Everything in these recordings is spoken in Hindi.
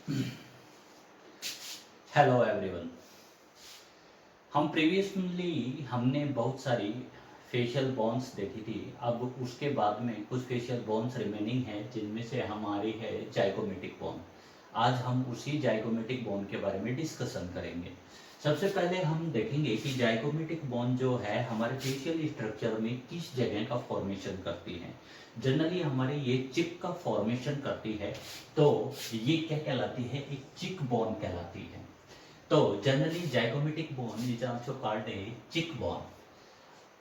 Hello everyone. हम प्रीवियसली हमने बहुत सारी फेशियल बोन्स देखी थी। अब उसके बाद में कुछ फेशियल बोन्स रिमेनिंग है जिनमें से हमारी है जाइगोमेटिक बोन। आज हम उसी जाइगोमेटिक बोन के बारे में डिस्कशन करेंगे। सबसे पहले हम देखेंगे कि जाइगोमेटिक बोन जो है हमारे फेशियल स्ट्रक्चर में किस जगह का फॉर्मेशन करती है। जनरली हमारे ये चिक का फॉर्मेशन करती है, तो ये क्या कहलाती है, एक चिक बोन कहलाती है। तो generally zygomatic bone is also called a चिक बोन।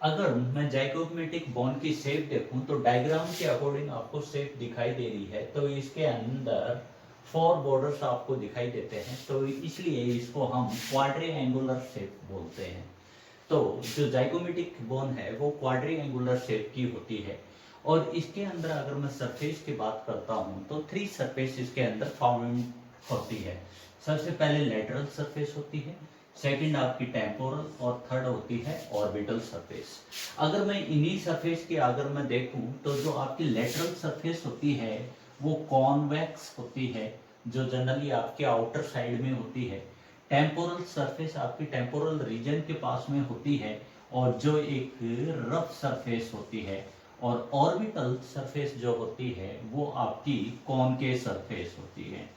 अगर मैं जाइगोमेटिक बोन की शेप देखूं तो डायग्राम के अकॉर्डिंग आपको शेप दिखाई दे रही है, तो इसके अंदर 4 बॉर्डर्स आपको दिखाई देते हैं, तो इसलिए इसको हम क्वाड्रिएंगुलर शेप बोलते हैं। तो जो जाइगोमेटिक बोन है वो क्वाड्रिएंगुलर शेप की होती है। और इसके अंदर अगर मैं सरफेस की बात करता हूं तो 3 सरफेस इसके अंदर फाउंड होती है। सबसे पहले लेटरल सरफेस होती है, सेकंड आपकी टेम्पोरल, और थर्ड होती है ऑर्बिटल सरफेस। अगर मैं इन्हीं सरफेस की अगर मैं देखूं तो जो आपकी लेटरल सरफेस होती है वो कॉन्वेक्स होती है, जो जनरली आपके आउटर साइड में होती है। टेम्पोरल सरफेस आपकी टेम्पोरल रीजन के पास में होती है और जो एक रफ सरफेस होती है। और ऑर्बिटल सरफेस जो होती है वो आपकी कॉनकेव सरफेस होती है।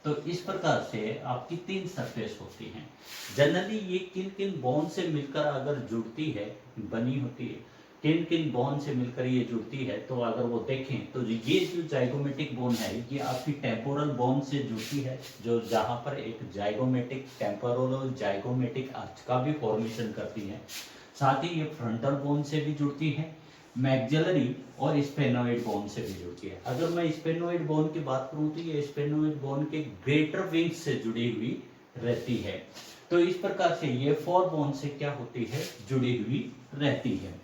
तो इस प्रकार से आपकी 3 सरफेस होती हैं। जनरली ये किन किन बॉन्ड से मिलकर अगर जुड़ती है, बनी होती है, किन किन बॉन्ड से मिलकर ये जुड़ती है, तो अगर वो देखें तो ये जो जाइगोमेटिक बोन है ये आपकी टेम्पोरल बोन से जुड़ती है, जो जहाँ पर एक जाइगोमेटिक टेम्पोरल जाइगोमेटिक आर्च का भी फॉर्मेशन करती है। साथ ही ये फ्रंटल बोन से भी जुड़ती है, मैग्जिलरी और स्पेनोइड बोन से भी जुड़ती है। अगर मैं स्पेनोइड बोन की बात करूं तो ये स्पेनोइड बोन के ग्रेटर विंग्स से जुड़ी हुई रहती है। तो इस प्रकार से ये 4 बोन से क्या होती है, जुड़ी हुई रहती है।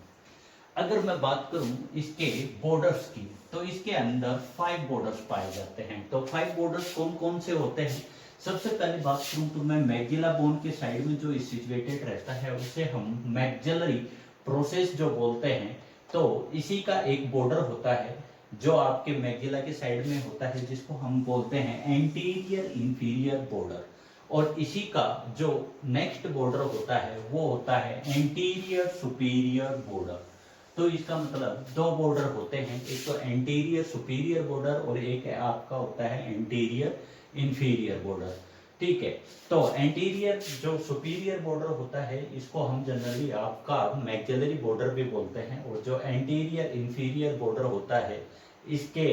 अगर मैं बात करूं इसके बॉर्डर्स की तो इसके अंदर 5 बॉर्डर्स पाए जाते हैं। तो 5 बॉर्डर्स कौन कौन से होते हैं? सबसे पहले बात करूं तो मैं मैग्जिला बोन के साइड में जो सिचुएटेड रहता है उसे हम मैग्जिलरी प्रोसेस जो बोलते हैं। तो इसी का एक बॉर्डर होता है जो आपके मैग्जिला के साइड में होता है, जिसको हम बोलते हैं एंटीरियर इंफीरियर बॉर्डर। और इसी का जो नेक्स्ट बॉर्डर होता है वो होता है एंटीरियर सुपीरियर बॉर्डर। तो इसका मतलब 2 बॉर्डर होते हैं, एक तो एंटीरियर सुपीरियर बॉर्डर और एक आपका होता है एंटीरियर इंफीरियर बॉर्डर। ठीक है, तो एंटीरियर जो सुपीरियर बॉर्डर होता है इसको हम जनरली आपका मैग्जिलरी बॉर्डर भी बोलते हैं, और जो एंटीरियर इंफीरियर बॉर्डर होता है इसके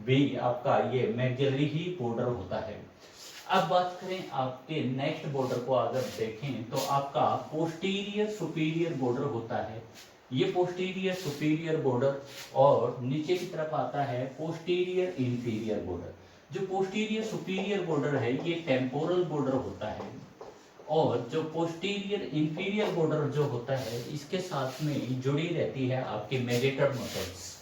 भी आपका ये मैग्जिलरी ही बॉर्डर होता है। अब बात करें आपके नेक्स्ट बॉर्डर को अगर देखें तो आपका पोस्टीरियर सुपीरियर बॉर्डर होता है। ये पोस्टीरियर सुपीरियर बॉर्डर, और नीचे की तरफ आता है पोस्टीरियर इंफीरियर बॉर्डर। जो पोस्टीरियर सुपीरियर बॉर्डर है ये टेम्पोरल बॉर्डर होता है, और जो पोस्टीरियर इंफीरियर बॉर्डर जो होता है इसके साथ में जुड़ी रहती है आपकी मेजेटर मसल्स।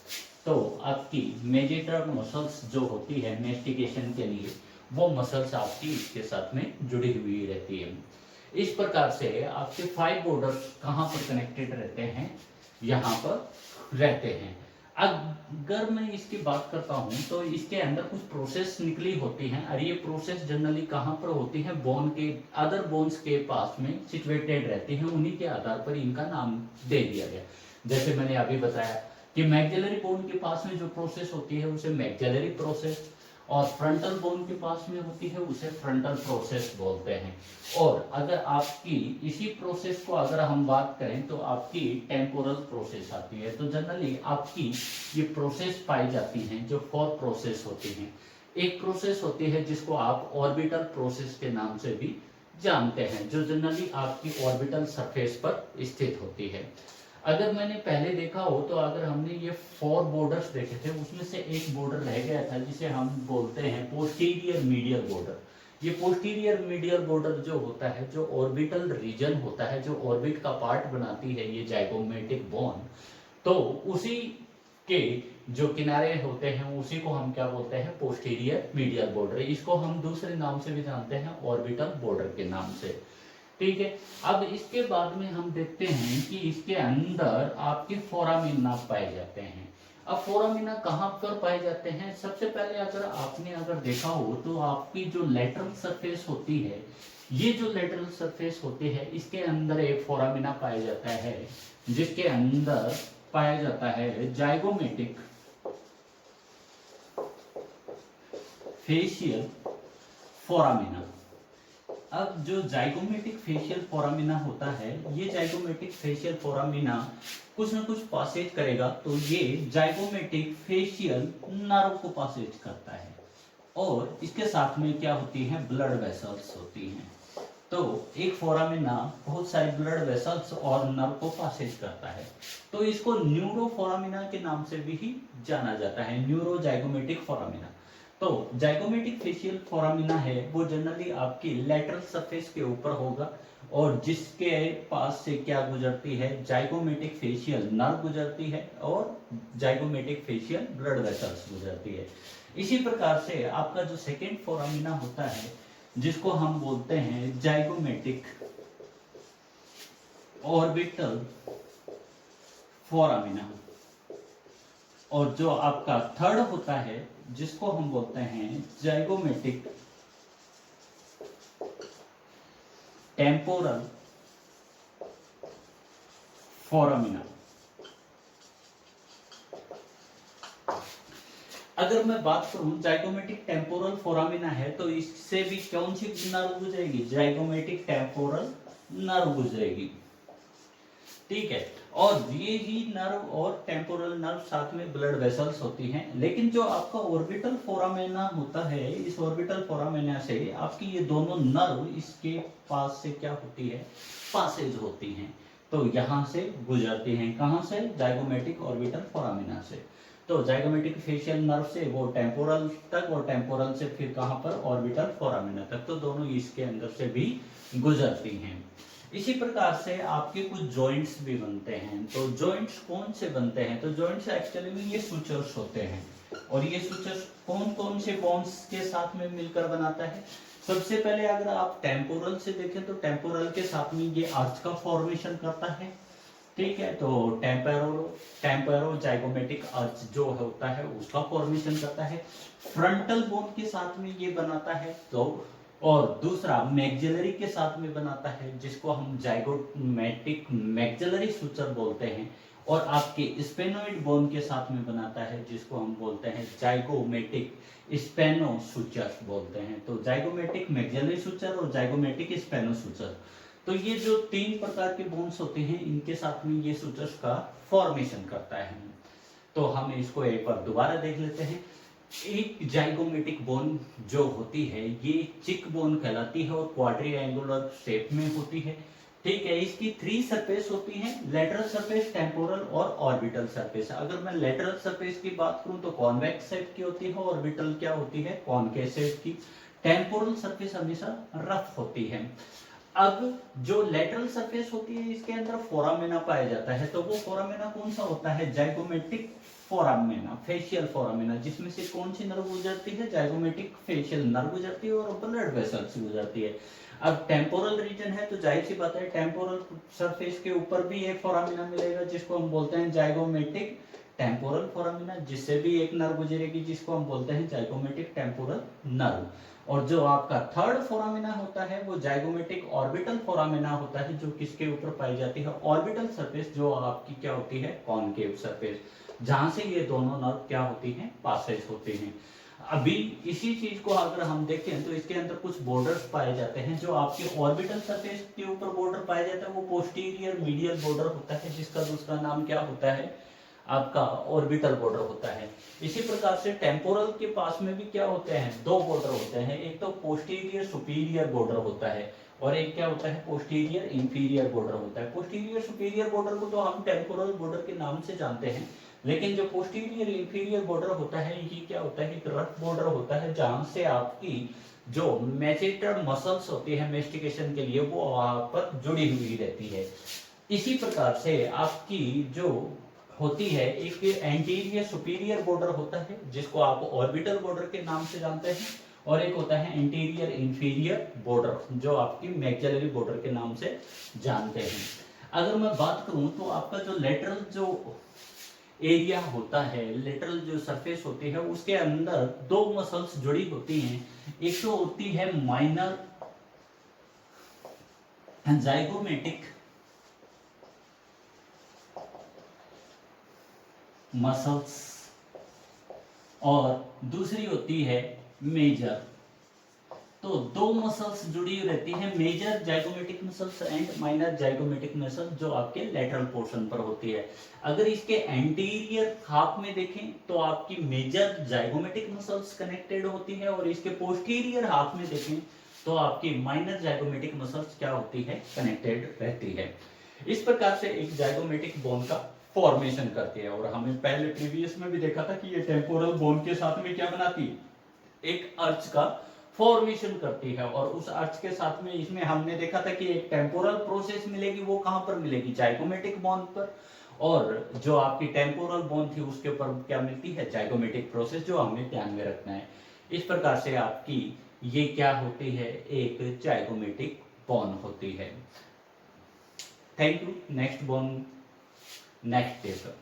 तो आपकी मेजेटर मसल्स जो होती है मेस्टिकेशन के लिए, वो मसल्स आपकी इसके साथ में जुड़ी हुई रहती है। इस प्रकार से आपके 5 बॉर्डर्स कहाँ पर कनेक्टेड रहते हैं, यहाँ पर रहते हैं। अगर मैं इसकी बात करता हूं तो इसके अंदर कुछ प्रोसेस निकली होती हैं, और ये प्रोसेस जनरली कहाँ पर होती है, बोन के अदर बोन्स के पास में सिचुएटेड रहती हैं। उन्हीं के आधार पर इनका नाम दे दिया गया। जैसे मैंने अभी बताया कि मैग्जिलरी बोन के पास में जो प्रोसेस होती है उसे मैग्जिलरी प्रोसेस, और फ्रंटल बोन के पास में होती है उसे फ्रंटल प्रोसेस बोलते हैं। और अगर आपकी इसी प्रोसेस को अगर हम बात करें तो आपकी टेम्पोरल प्रोसेस आती है। तो जनरली आपकी ये प्रोसेस पाई जाती हैं जो 4 प्रोसेस होती हैं। एक प्रोसेस होती है जिसको आप ऑर्बिटल प्रोसेस के नाम से भी जानते हैं, जो जनरली आपकी ऑर्बिटल सरफेस पर स्थित होती है। अगर मैंने पहले देखा हो तो अगर हमने ये 4 बॉर्डर्स देखे थे उसमें से एक बॉर्डर रह गया था जिसे हम बोलते हैं पोस्टीरियर मीडियल बॉर्डर। ये पोस्टीरियर मीडियल बॉर्डर जो होता है, जो ऑर्बिटल रीजन होता है, जो ऑर्बिट का पार्ट बनाती है ये जाइगोमेटिक बोन, तो उसी के जो किनारे होते हैं उसी को हम क्या बोलते हैं, पोस्टीरियर मीडियल बॉर्डर। इसको हम दूसरे नाम से भी जानते हैं, ऑर्बिटल बॉर्डर के नाम से। ठीक है, अब इसके बाद में हम देखते हैं कि इसके अंदर आपके फोरामिना पाए जाते हैं। अब फोरामिना कहाँ पर पाए जाते हैं? सबसे पहले अगर आपने देखा हो तो आपकी जो लेटरल सरफेस होती है, ये जो लेटरल सरफेस होती है इसके अंदर एक फोरामिना पाया जाता है, जिसके अंदर पाया जाता है जाइगोमेटिक फेशियल फोरामिना। अब जो जाइगोमेटिक फेशियल फोरामिना होता है, ये जाइगोमेटिक फेशियल फोरामिना कुछ ना कुछ पासेज करेगा, तो ये जाइगोमेटिक फेशियल नर्व को पासेज करता है और इसके साथ में क्या होती है, ब्लड वेसल्स होती हैं। तो एक फोरामिना बहुत सारे ब्लड वेसल्स और नर्व को पासेज करता है, तो इसको न्यूरोफोरामिना के नाम से भी जाना जाता है, न्यूरो जाइगोमेटिक फोरामिना। तो जाइगोमेटिक फेशियल फोरामिना है वो जनरली आपकी लेटरल सरफेस के ऊपर होगा और जिसके पास से क्या गुजरती है, जाइगोमेटिक फेशियल नर्व गुजरती है और जाइगोमेटिक फेशियल ब्लड वेसल्स गुजरती है। इसी प्रकार से आपका जो सेकेंड फोरामिना होता है, जिसको हम बोलते हैं जाइगोमेटिक ऑर्बिटल फोरामिना, और जो आपका थर्ड होता है जिसको हम बोलते हैं जाइगोमेटिक टेम्पोरल फोरामिना। अगर मैं बात करूं जाइगोमेटिक टेम्पोरल फोरामिना है तो इससे भी कौन सी नर्व गुजरेगी, जाइगोमेटिक टेम्पोरल नर्व गुजरेगी, ठीक है। और ये ही नर्व और टेम्पोरल नर्व साथ में ब्लड वेसल्स होती हैं। लेकिन जो आपका ऑर्बिटल फोरामेना होता है, इस ऑर्बिटल फोरामेना से आपकी ये दोनों नर्व इसके पास से क्या होती है, पासेज होती हैं, तो यहां से गुजरती हैं। कहां से, जाइगोमेटिक ऑर्बिटल फोरामेना से। तो जाइगोमेटिक फेशियल नर्व से वो टेम्पोरल तक और टेम्पोरल से फिर कहां पर, ऑर्बिटल फोरामेना तक, तो दोनों इसके अंदर से भी गुजरती हैं। इसी प्रकार से आपके कुछ जॉइंट्स भी बनते हैं। तो जॉइंट्स कौन से बनते हैं, तो जॉइंट्स एक्चुअली में ये सूचर्स होते हैं और ये सूचर्स कौन कौन से बोन्स के साथ में मिलकर बनाता है। सबसे पहले अगर आप टेम्पोरल से देखें तो टेम्पोरल के साथ में ये आर्च का फॉर्मेशन करता है, ठीक है। तो टेम्पोरो जाइगोमेटिक आर्च जो होता है उसका फॉर्मेशन करता है। फ्रंटल बोन के साथ में ये बनाता है, तो और दूसरा मैक्सिलरी के साथ में बनाता है, जिसको हम जाइगोमेटिक मैक्सिलरी सूचर बोलते हैं। और आपके स्पेनोइड बोन के साथ में बनाता है, जिसको हम बोलते हैं जाइगोमेटिक स्पेनो सूचर बोलते हैं। तो जाइगोमेटिक मैक्सिलरी सूचर और जाइगोमेटिक स्पेनो सूचर, तो ये जो तीन प्रकार के बोन्स होते हैं इनके साथ में ये सूचर्स का फॉर्मेशन करता है। तो हम इसको एक बार दोबारा देख लेते हैं। एक जाइगोमेटिक बोन जो होती है ये चिक बोन कहलाती है और क्वाड्रिएंगुलर शेप में होती है, ठीक है। इसकी 3 सरफेस होती हैं, लेटरल सरफेस, टेम्पोरल और ऑर्बिटल सरफेस। अगर मैं लेटरल सरफेस की बात करूं तो कॉन्वेक्स शेप की होती है, ऑर्बिटल क्या होती है, कॉनकेव शेप की। टेम्पोरल सरफेस हमेशा रफ होती है। अब जो लेटरल सरफेस होती है इसके अंदर फोरामेना पाया जाता है, तो वो फोरामेना कौन सा होता है, जाइगोमेटिक फोरामेना, फेशियल फोरामेना, जिसमें से कौन सी नर्व गुजरती है, जाइगोमेटिक फेशियल नर्व गुजरती है और ब्लड वेसल्स गुजरती है। अब टेम्पोरल रीजन है तो जाहिर सी बात है टेम्पोरल सरफेस के ऊपर भी एक फोरामेना मिलेगा, जिसको हम बोलते हैं जाइगोमेटिक टेम्पोरल फोरामेना, जिससे भी एक नर्व गुजरेगी, जिसको हम बोलते हैं जाइगोमेटिक टेम्पोरल नर्व। और जो आपका थर्ड फोरामेना होता है वो जाइगोमेटिक ऑर्बिटल फोरामेना होता है, जो किसके ऊपर पाई जाती है, ऑर्बिटल सरफेस, जो आपकी क्या होती है, कॉनकेव सरफेस, जहां से ये दोनों नर्व क्या होती हैं, पासेज होते हैं। अभी इसी चीज को अगर हम देखें तो इसके अंदर कुछ बॉर्डर्स पाए जाते हैं। जो आपके ऑर्बिटल सरफेस के ऊपर बॉर्डर पाया जाता है वो पोस्टीरियर मीडियल बॉर्डर होता है, जिसका दूसरा नाम क्या होता है, आपका ऑर्बिटल बॉर्डर होता है। इसी प्रकार से टेम्पोरल के पास में भी क्या होते हैं, 2 बॉर्डर होते हैं, एक तो पोस्टीरियर सुपीरियर बॉर्डर होता है और एक क्या होता है, पोस्टीरियर इंफीरियर बॉर्डर होता है। पोस्टीरियर सुपीरियर बॉर्डर को तो हम टेम्पोरल बॉर्डर के नाम से जानते हैं, लेकिन जो पोस्टीरियर इंफीरियर बॉर्डर होता है ये क्या होता है, एक रफ बॉर्डर होता है, जहां से आपकी जो मैसेटर मसल्स होती है मेस्टिकेशन के लिए वो वहां पर जुड़ी हुई रहती है। इसी प्रकार से आपकी जो होती है एक एंटीरियर सुपीरियर बॉर्डर होता है, जिसको आप ऑर्बिटल बॉर्डर के नाम से जानते हैं, और एक होता है एंटीरियर इंफीरियर बॉर्डर, जो आपकी मैक्सिलरी बॉर्डर के नाम से जानते हैं। अगर मैं बात करूं तो आपका जो लेटरल जो एरिया होता है, लेटरल जो सरफेस होती है, उसके अंदर दो मसल्स जुड़ी होती हैं। एक तो होती है माइनर जाइगोमेटिक मसल्स और दूसरी होती है मेजर। तो दो मसल्स जुड़ी रहती हैं, major zygomatic muscles and minor zygomatic muscles, जो आपके लेटरल पोर्शन पर होती है। अगर इसके एंटीरियर हाफ में देखें तो आपकी मेजर जाइगोमेटिक मसल्स कनेक्टेड होती है, और इसके पोस्टीरियर हाफ में देखें तो आपकी माइनर जाइगोमेटिक मसल्स क्या होती है, कनेक्टेड रहती है। इस प्रकार से एक जाइगोमेटिक बोन का फॉर्मेशन करती है। और हमें पहले प्रीवियस में भी देखा था कि ये टेम्पोरल बोन के साथ में क्या बनाती है, एक अर्च का फॉर्मेशन करती है। और उस अर्च के साथ में इसमें हमने देखा था कि एक टेम्पोरल प्रोसेस मिलेगी, वो कहां पर मिलेगी, जाइगोमेटिक बोन पर। और जो आपकी टेम्पोरल बोन थी उसके ऊपर क्या मिलती है, जाइगोमेटिक प्रोसेस, जो हमें ध्यान में रखना है। इस प्रकार से आपकी ये क्या होती है, एक जाइगोमेटिक बोन होती है। Thank you. Next bone next day पर।